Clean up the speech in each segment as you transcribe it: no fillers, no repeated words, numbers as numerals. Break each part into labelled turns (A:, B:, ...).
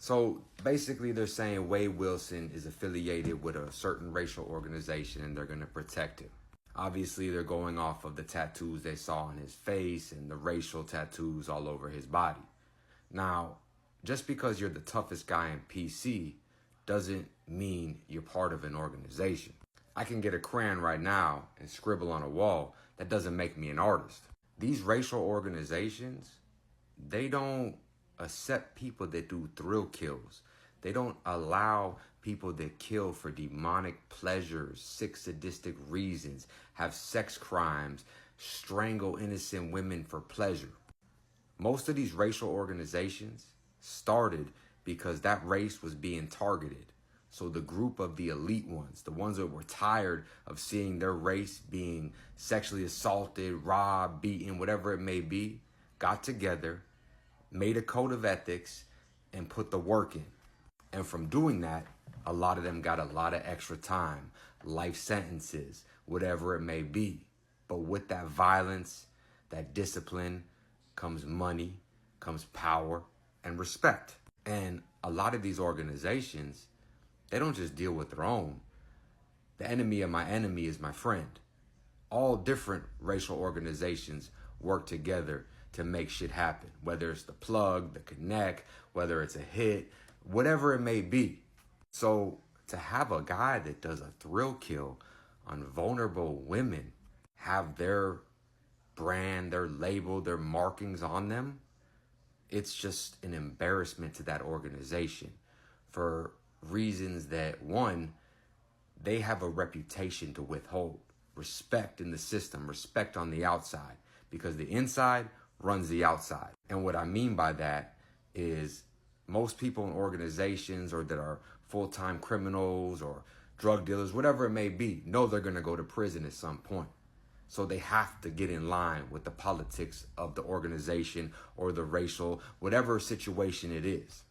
A: So basically they're saying Wade Wilson is affiliated with a certain racial organization and they're going to protect him. Obviously they're going off of the tattoos they saw on his face and the racial tattoos all over his body. Now, just because you're the toughest guy in PC doesn't mean you're part of an organization. I can get a crayon right now and scribble on a wall. That doesn't make me an artist. These racial organizations, they don't accept people that do thrill kills. They don't allow people that kill for demonic pleasures, sick sadistic reasons, have sex crimes, strangle innocent women for pleasure. Most of these racial organizations started because that race was being targeted. So the group of the elite ones, the ones that were tired of seeing their race being sexually assaulted, robbed, beaten, whatever it may be, got together, made a code of ethics, and put the work in. And from doing that, a lot of them got a lot of extra time, life sentences, whatever it may be. But with that violence, that discipline, comes money, comes power, and respect. And a lot of these organizations, they don't just deal with their own. The enemy of my enemy is my friend. All different racial organizations work together to make shit happen, whether it's the plug, the connect, whether it's a hit, whatever it may be. So to have a guy that does a thrill kill on vulnerable women, have their brand, their label, their markings on them, it's just an embarrassment to that organization for reasons that, one, they have a reputation to withhold. Respect in the system, respect on the outside, because the inside runs the outside. And what I mean by that is most people in organizations or that are full-time criminals or drug dealers, whatever it may be, know they're going to go to prison at some point. So they have to get in line with the politics of the organization or the racial, whatever situation it is.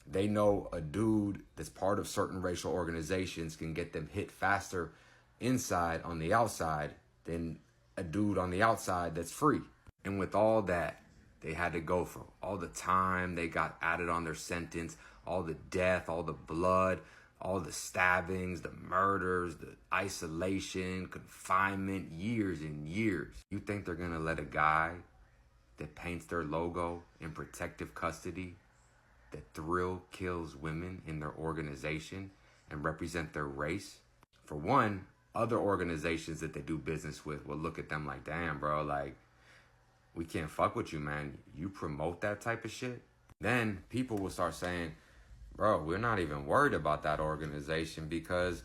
A: They know a dude that's part of certain racial organizations can get them hit faster inside on the outside than a dude on the outside that's free. And with all that, they had to go for all the time they got added on their sentence, all the death, all the blood, all the stabbings, the murders, the isolation, confinement, years and years. You think they're going to let a guy that paints their logo in protective custody, that thrill kills women in their organization and represent their race? For one, other organizations that they do business with will look at them like, damn, bro, like, we can't fuck with you, man. You promote that type of shit? Then people will start saying, bro, we're not even worried about that organization because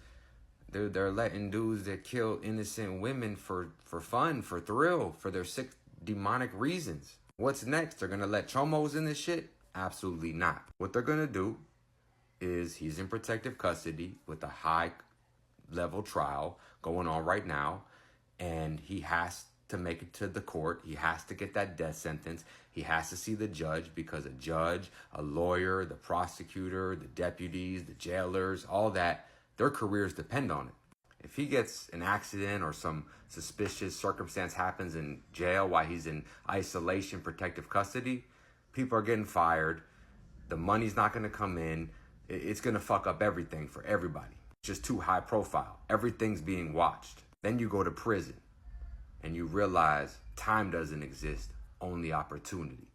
A: they're letting dudes that kill innocent women for fun, for thrill, for their sick demonic reasons. What's next? They're going to let chomos in this shit? Absolutely not. What they're going to do is he's in protective custody with a high level trial going on right now, and he has to make it to the court. He has to get that death sentence. He has to see the judge because a judge, a lawyer, the prosecutor, the deputies, the jailers, all that, their careers depend on it. If he gets an accident or some suspicious circumstance happens in jail while he's in isolation, protective custody, people are getting fired. The money's not going to come in. It's going to fuck up everything for everybody. It's just too high profile. Everything's being watched. Then you go to prison and you realize time doesn't exist, only opportunity.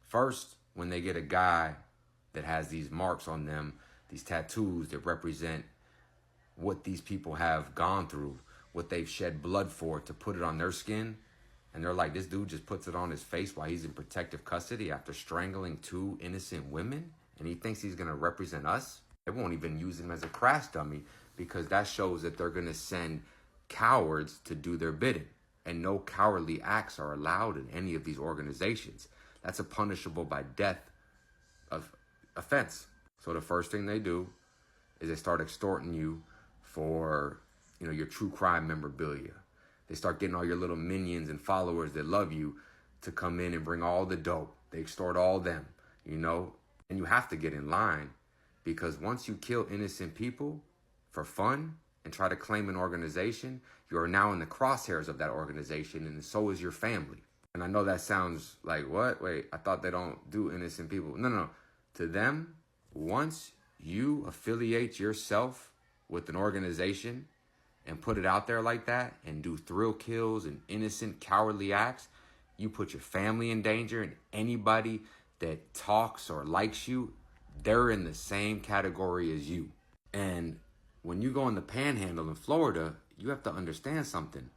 A: First, when they get a guy that has these marks on them, these tattoos that represent what these people have gone through, what they've shed blood for to put it on their skin, and they're like, this dude just puts it on his face while he's in protective custody after strangling 2 innocent women, and he thinks he's going to represent us? They won't even use him as a crash dummy because that shows that they're going to send cowards to do their bidding. And no cowardly acts are allowed in any of these organizations. That's a punishable by death offense. So the first thing they do is they start extorting you for, your true crime memorabilia. They start getting all your little minions and followers that love you to come in and bring all the dope. They extort all them, and you have to get in line because once you kill innocent people for fun and try to claim an organization, you are now in the crosshairs of that organization, and so is your family. And I know that sounds like, what? Wait, I thought they don't do innocent people. No. To them, once you affiliate yourself with an organization and put it out there like that and do thrill kills and innocent cowardly acts, you put your family in danger, and anybody that talks or likes you, they're in the same category as you. And when you go in the panhandle in Florida, you have to understand something.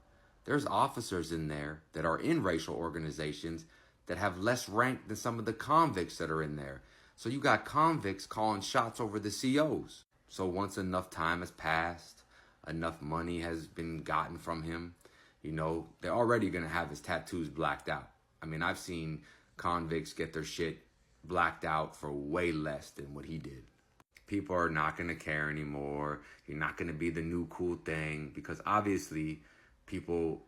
A: There's officers in there that are in racial organizations that have less rank than some of the convicts that are in there. So you got convicts calling shots over the COs. So once enough time has passed, enough money has been gotten from him, they're already going to have his tattoos blacked out. I mean, I've seen convicts get their shit blacked out for way less than what he did. People are not going to care anymore. You're not going to be the new cool thing, because obviously people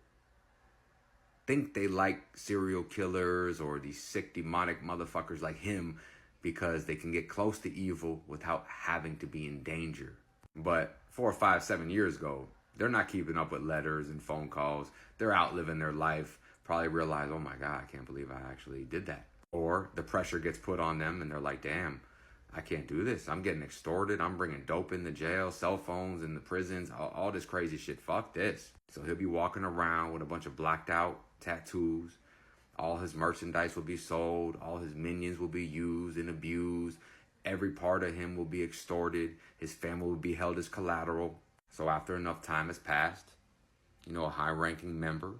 A: think they like serial killers or these sick demonic motherfuckers like him because they can get close to evil without having to be in danger. But 4, 5, 7 years ago, they're not keeping up with letters and phone calls. They're out living their life. Probably realize, oh my God, I can't believe I actually did that. Or the pressure gets put on them and they're like, damn, I can't do this. I'm getting extorted. I'm bringing dope in the jail, cell phones in the prisons, all this crazy shit. Fuck this. So he'll be walking around with a bunch of blacked out tattoos. All his merchandise will be sold. All his minions will be used and abused. Every part of him will be extorted. His family will be held as collateral. So after enough time has passed, a high-ranking member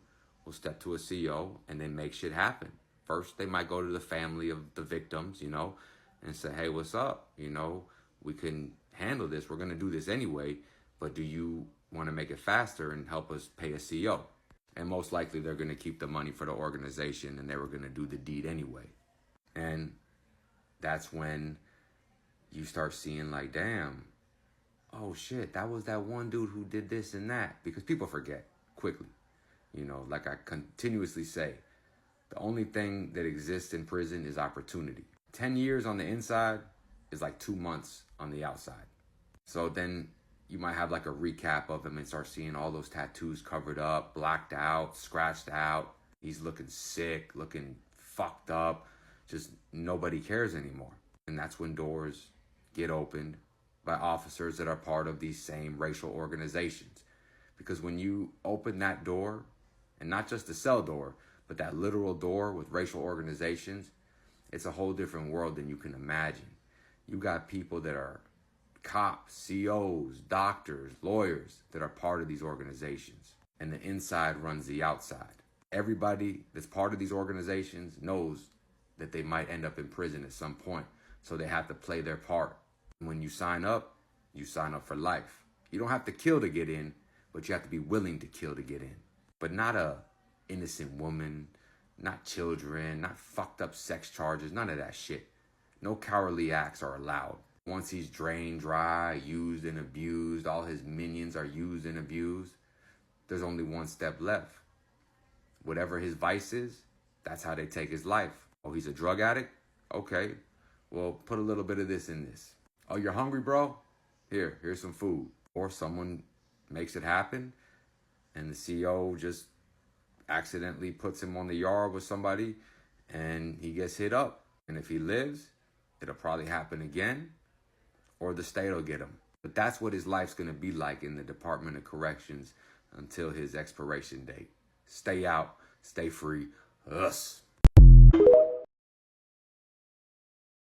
A: will step to a CO and then make shit happen. First, they might go to the family of the victims, and say, hey, what's up? We can handle this. We're going to do this anyway. But do you want to make it faster and help us pay a CO? And most likely they're going to keep the money for the organization, and they were going to do the deed anyway. And that's when you start seeing like, damn, oh shit, that was that one dude who did this and that. Because people forget quickly. Like I continuously say, the only thing that exists in prison is opportunity. 10 years on the inside is like 2 months on the outside. So then you might have like a recap of him and start seeing all those tattoos covered up, blacked out, scratched out. He's looking sick, looking fucked up. Just nobody cares anymore. And that's when doors get opened by officers that are part of these same racial organizations. Because when you open that door, and not just the cell door, but that literal door with racial organizations, it's a whole different world than you can imagine. You got people that are cops, COs, doctors, lawyers that are part of these organizations. And the inside runs the outside. Everybody that's part of these organizations knows that they might end up in prison at some point. So they have to play their part. When you sign up for life. You don't have to kill to get in, but you have to be willing to kill to get in. But not a innocent woman, not children, not fucked up sex charges, none of that shit. No cowardly acts are allowed. Once he's drained dry, used and abused, all his minions are used and abused, there's only one step left. Whatever his vice is, that's how they take his life. Oh, he's a drug addict? Okay, well, put a little bit of this in this. Oh, you're hungry, bro? Here's some food. Or someone makes it happen and the CO just accidentally puts him on the yard with somebody and he gets hit up. And if he lives, it'll probably happen again, or the state will get him. But that's what his life's going to be like in the Department of Corrections until his expiration date. Stay out, stay free. Us.